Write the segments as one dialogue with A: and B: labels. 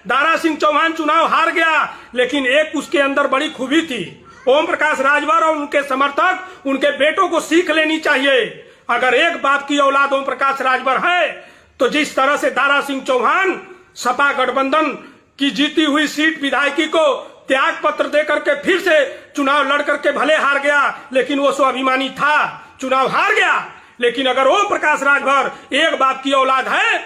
A: दारा सिंह चौहान चुनाव हार गया, लेकिन एक उसके अंदर बड़ी खूबी थी। ओम प्रकाश राजभर और उनके समर्थक, उनके बेटों को सीख लेनी चाहिए। अगर एक बाप की औलाद ओम प्रकाश राजभर है तो जिस तरह से दारा सिंह चौहान सपा गठबंधन की जीती हुई सीट विधायकी को त्याग पत्र देकर के फिर से चुनाव लड़ करके भले हार गया, लेकिन वो स्वाभिमानी था, चुनाव हार गया। लेकिन अगर ओम प्रकाश राजभर एक बाप की औलाद है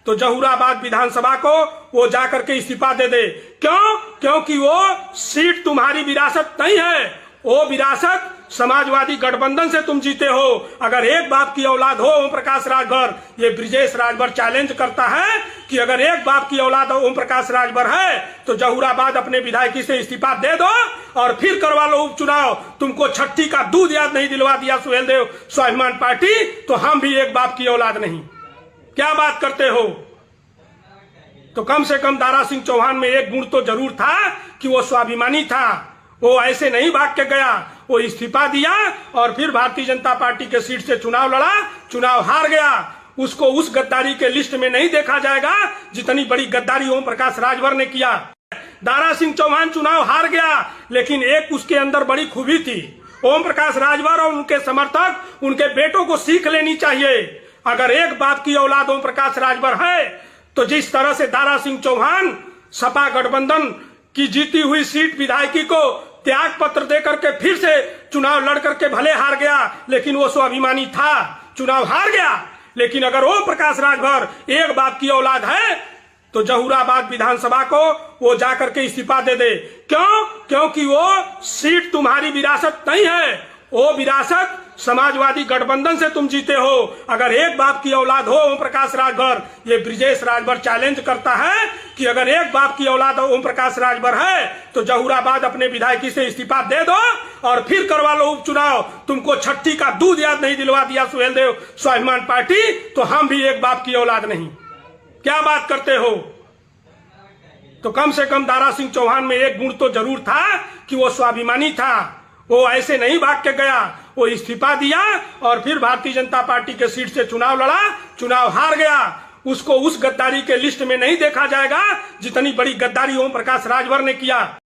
A: तो जहूराबाद विधानसभा को वो जाकर के इस्तीफा दे दे। क्यों? क्योंकि वो सीट तुम्हारी विरासत नहीं है, वो विरासत समाजवादी गठबंधन से तुम जीते हो। अगर एक बाप की औलाद हो ओम प्रकाश राजभर, ये ब्रिजेश राजभर चैलेंज करता है कि अगर एक बाप की औलाद ओम प्रकाश राजभर है तो जहूराबाद अपने विधायकी से इस्तीफा दे दो और फिर करवा लो उपचुनाव। तुमको छठी का दूध याद नहीं दिलवा दिया सुहेलदेव स्वाभिमान पार्टी, तो हम भी एक बाप की औलाद नहीं। क्या बात करते हो? तो कम से कम दारा सिंह चौहान में एक गुण तो जरूर था कि वो स्वाभिमानी था। वो ऐसे नहीं भाग के गया, वो इस्तीफा दिया और फिर भारतीय जनता पार्टी के सीट से चुनाव लड़ा, चुनाव हार गया। उसको उस गद्दारी के लिस्ट में नहीं देखा जाएगा जितनी बड़ी गद्दारी ओम प्रकाश राजभर ने किया। दारा सिंह चौहान चुनाव हार गया, लेकिन एक उसके अंदर बड़ी खूबी थी। ओम प्रकाश राजभर और उनके समर्थक, उनके बेटों को सीख लेनी चाहिए। अगर एक बाप की औलाद ओम प्रकाश राजभर है तो जिस तरह से दारा सिंह चौहान सपा गठबंधन की जीती हुई सीट विधायकी को त्याग पत्र देकर के फिर से चुनाव लड़ करके भले हार गया, लेकिन वो स्वाभिमानी था, चुनाव हार गया। लेकिन अगर ओम प्रकाश राजभर एक बाप की औलाद है तो जहूराबाद विधानसभा को वो जाकर के इस्तीफा दे दे। क्यों? क्योंकि वो सीट तुम्हारी विरासत नहीं है, वो विरासत समाजवादी गठबंधन से तुम जीते हो। अगर एक बाप की औलाद हो ओम प्रकाश राजभर, ये ब्रिजेश राजभर चैलेंज करता है कि अगर एक बाप की औलाद ओम प्रकाश राजभर है तो जहूराबाद अपने विधायकी से इस्तीफा दे दो और फिर करवा लो उपचुनाव। तुमको छठी का दूध याद नहीं दिलवा दिया सुहेलदेव स्वाभिमान पार्टी, तो हम भी एक बाप की औलाद नहीं। क्या बात करते हो? तो कम से कम दारा सिंह चौहान में एक गुण तो जरूर था कि वो स्वाभिमानी था। वो ऐसे नहीं भाग के गया, वो इस्तीफा दिया और फिर भारतीय जनता पार्टी के सीट से चुनाव लड़ा, चुनाव हार गया। उसको उस गद्दारी के लिस्ट में नहीं देखा जाएगा जितनी बड़ी गद्दारी ओम प्रकाश राजभर ने किया।